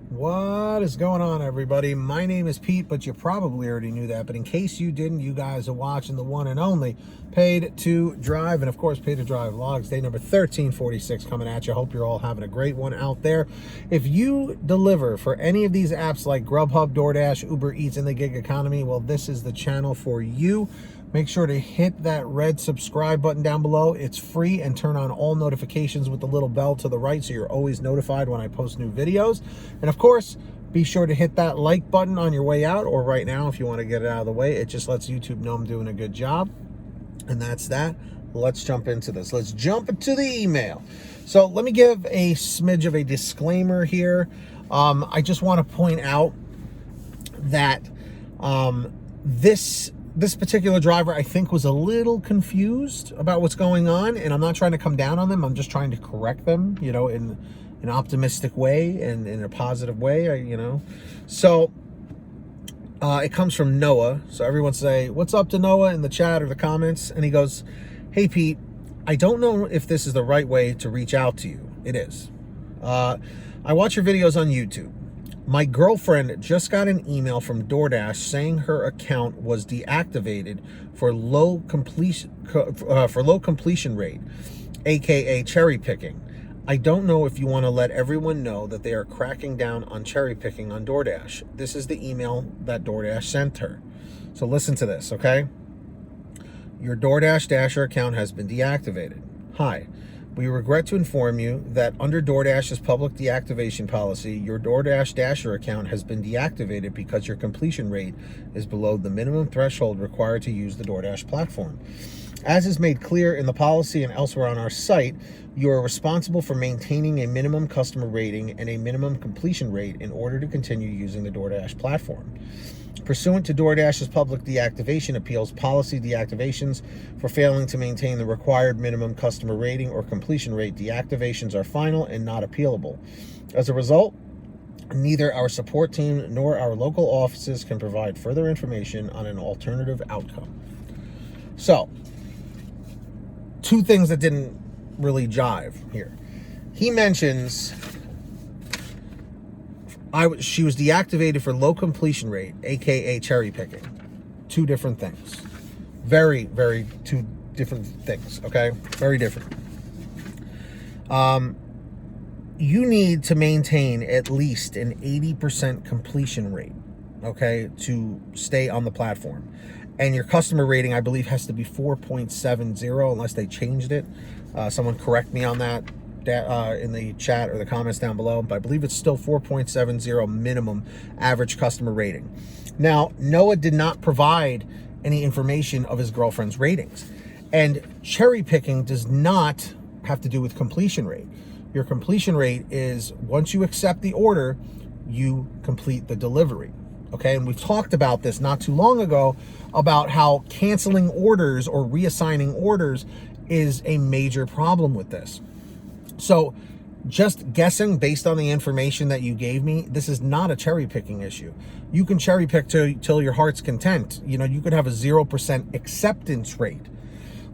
What is going on, everybody? My name is Pete, but you probably already knew that. But in case you didn't, you guys are watching the one and only Paid to Drive. And of course, Paid to Drive Vlogs, day number 1346 coming at you. Hope you're all having a great one out there. If you deliver for any of these apps like GrubHub, DoorDash, Uber Eats, and the gig economy, well, this is the channel for you. Make sure to hit that red subscribe button down below. It's free, and turn on all notifications with the little bell to the right so you're always notified when I post new videos. And of course, be sure to hit that like button on your way out, or right now if you want to get it out of the way. It just lets YouTube know I'm doing a good job. And that's that. Let's jump into this. Let's jump into the email. So let me give a smidge of a disclaimer here. I just want to point out that this particular driver, I think, was a little confused about what's going on, and I'm not trying to come down on them. I'm just trying to correct them, you know, in an optimistic way and in a positive way, you know. So it comes from Noah. So everyone say, what's up to Noah in the chat or the comments? And he goes, hey, Pete, I don't know if this is the right way to reach out to you. It is. I watch your videos on YouTube. My girlfriend just got an email from DoorDash saying her account was deactivated for low completion rate, aka cherry picking. I don't know if you want to let everyone know that they are cracking down on cherry picking on DoorDash. This is the email that DoorDash sent her. So listen to this, okay? Your DoorDash Dasher account has been deactivated. Hi. We regret to inform you that under DoorDash's public deactivation policy, your DoorDash Dasher account has been deactivated because your completion rate is below the minimum threshold required to use the DoorDash platform. As is made clear in the policy and elsewhere on our site, you are responsible for maintaining a minimum customer rating and a minimum completion rate in order to continue using the DoorDash platform. Pursuant to DoorDash's public deactivation appeals policy, deactivations for failing to maintain the required minimum customer rating or completion rate deactivations are final and not appealable. As a result, neither our support team nor our local offices can provide further information on an alternative outcome. So, two things that didn't really jive here. He mentions she was deactivated for low completion rate, aka cherry picking. Two different things. Very, very two different things, okay? Very different. You need to maintain at least an 80% completion rate, okay, to stay on the platform. And your customer rating, I believe, has to be 4.70 unless they changed it. Someone correct me on that in the chat or the comments down below, but I believe it's still 4.70 minimum average customer rating. Now, Noah did not provide any information of his girlfriend's ratings, and cherry picking does not have to do with completion rate. Your completion rate is once you accept the order, you complete the delivery. Okay, and we've talked about this not too long ago about how canceling orders or reassigning orders is a major problem with this. So just guessing based on the information that you gave me, this is not a cherry picking issue. You can cherry pick till your heart's content. You know, you could have a 0% acceptance rate,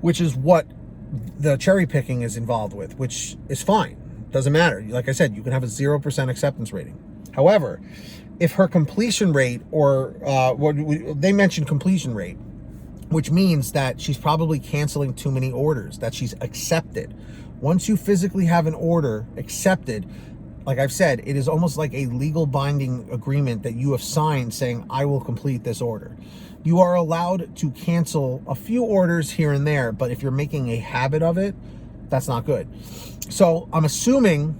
which is what the cherry picking is involved with, which is fine. Doesn't matter. Like I said, you can have a 0% acceptance rating. However, if her completion rate, or they mentioned completion rate, which means that she's probably canceling too many orders that she's accepted. Once you physically have an order accepted, like I've said, it is almost like a legal binding agreement that you have signed saying, I will complete this order. You are allowed to cancel a few orders here and there, but if you're making a habit of it, that's not good. So I'm assuming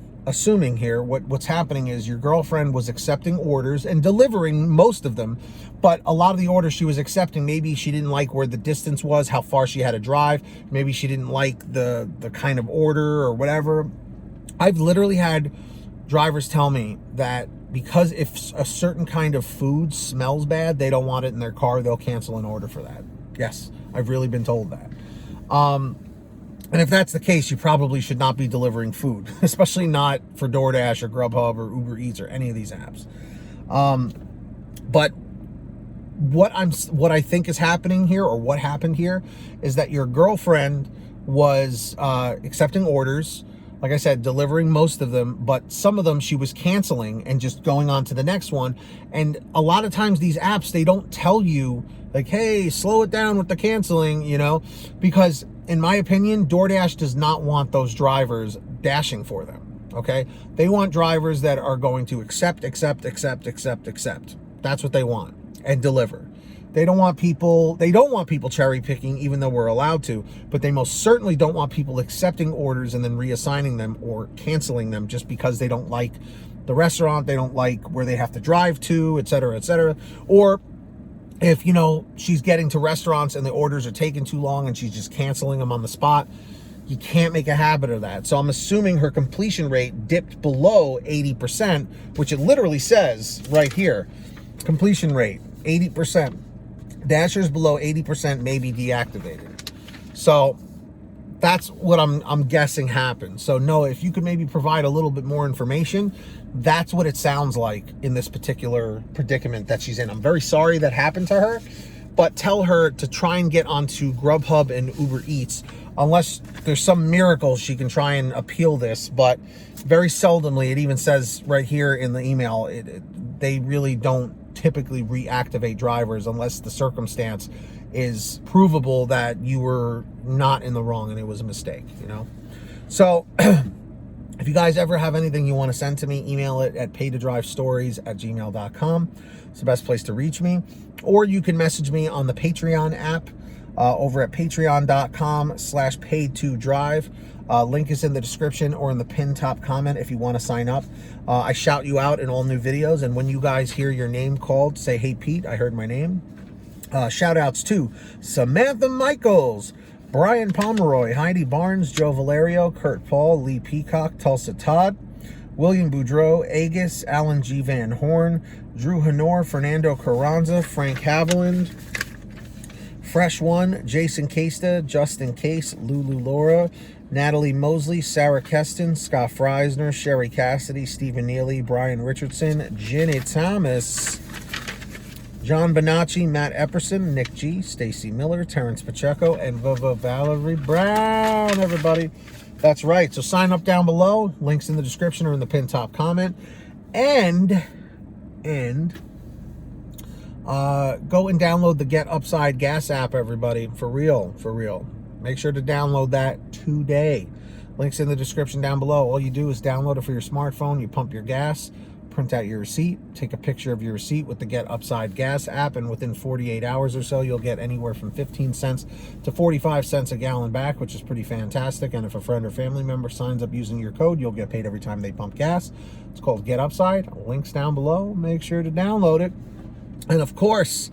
here what's happening is your girlfriend was accepting orders and delivering most of them, but a lot of the orders she was accepting, maybe she didn't like where the distance was, how far she had to drive, maybe she didn't like the kind of order or whatever. I've literally had drivers tell me that because if a certain kind of food smells bad, they don't want it in their car, they'll cancel an order for that. Yes, I've really been told that. And if that's the case, you probably should not be delivering food, especially not for DoorDash or GrubHub or Uber Eats or any of these apps. But what I think is happening here, or what happened here, is that your girlfriend was accepting orders. like I said, delivering most of them, but some of them she was canceling and just going on to the next one. And a lot of times these apps, they don't tell you like, hey, slow it down with the canceling, you know, because in my opinion, DoorDash does not want those drivers dashing for them. Okay. They want drivers that are going to accept. That's what they want, and deliver. They don't want people cherry picking, even though we're allowed to, but they most certainly don't want people accepting orders and then reassigning them or canceling them just because they don't like the restaurant, they don't like where they have to drive to, et cetera, et cetera. Or if, you know, she's getting to restaurants and the orders are taking too long and she's just canceling them on the spot. You can't make a habit of that. So I'm assuming her completion rate dipped below 80%, which it literally says right here. Completion rate, 80%. Dashers below 80% may be deactivated. So that's what I'm guessing happened. So Noah, if you could maybe provide a little bit more information, that's what it sounds like in this particular predicament that she's in. I'm very sorry that happened to her, but tell her to try and get onto GrubHub and Uber Eats, unless there's some miracle she can try and appeal this. But very seldomly, it even says right here in the email, they really don't typically reactivate drivers unless the circumstance is provable that you were not in the wrong and it was a mistake, you know. So if you guys ever have anything you want to send to me, email it at paytodrivestories@gmail.com. It's the best place to reach me. Or you can message me on the Patreon app over at patreon.com/pay2drive. Link is in the description or in the pinned top comment if you want to sign up. I shout you out in all new videos, and when you guys hear your name called, say, hey Pete, I heard my name. Shout outs to Samantha Michaels, Brian Pomeroy, Heidi Barnes, Joe Valerio, Kurt Paul, Lee Peacock, Tulsa Todd, William Boudreau, Agus, Alan G. Van Horn, Drew Honor, Fernando Carranza, Frank Haviland, Fresh One, Jason Casta, Justin Case, Lulu Laura, Natalie Mosley, Sarah Keston, Scott Freisner, Sherry Cassidy, Stephen Neely, Brian Richardson, Jenny Thomas, John Bonacci, Matt Epperson, Nick G, Stacy Miller, Terrence Pacheco, and Valerie Brown, everybody. That's right. So sign up down below. Links in the description or in the pinned top comment. And go and download the Get Upside Gas app, everybody. For real. Make sure to download that today. Links in the description down below. All you do is download it for your smartphone. You pump your gas, print out your receipt, take a picture of your receipt with the Get Upside Gas app, and within 48 hours or so, you'll get anywhere from 15 cents to 45 cents a gallon back, which is pretty fantastic. And if a friend or family member signs up using your code, you'll get paid every time they pump gas. It's called Get Upside. Links down below. Make sure to download it. And of course,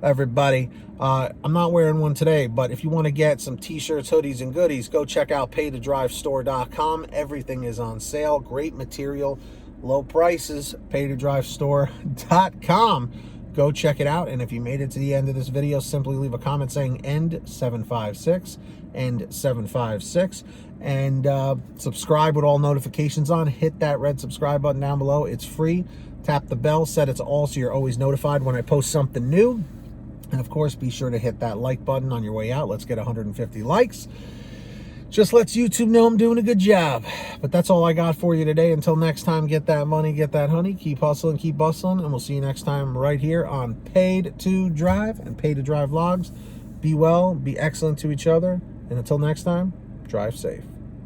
everybody, I'm not wearing one today, but if you want to get some t-shirts, hoodies, and goodies, go check out paytodrivestore.com. Everything is on sale. Great material, low prices. paytodrivestore.com. Go check it out. And if you made it to the end of this video, simply leave a comment saying end 756, end 756, and subscribe with all notifications on. Hit that red subscribe button down below. It's free. Tap the bell, set it to all so you're always notified when I post something new. And of course, be sure to hit that like button on your way out. Let's get 150 likes. Just lets YouTube know I'm doing a good job. But that's all I got for you today. Until next time, get that money, get that honey. Keep hustling, keep bustling. And we'll see you next time right here on Paid to Drive and Paid to Drive Vlogs. Be well, be excellent to each other. And until next time, drive safe.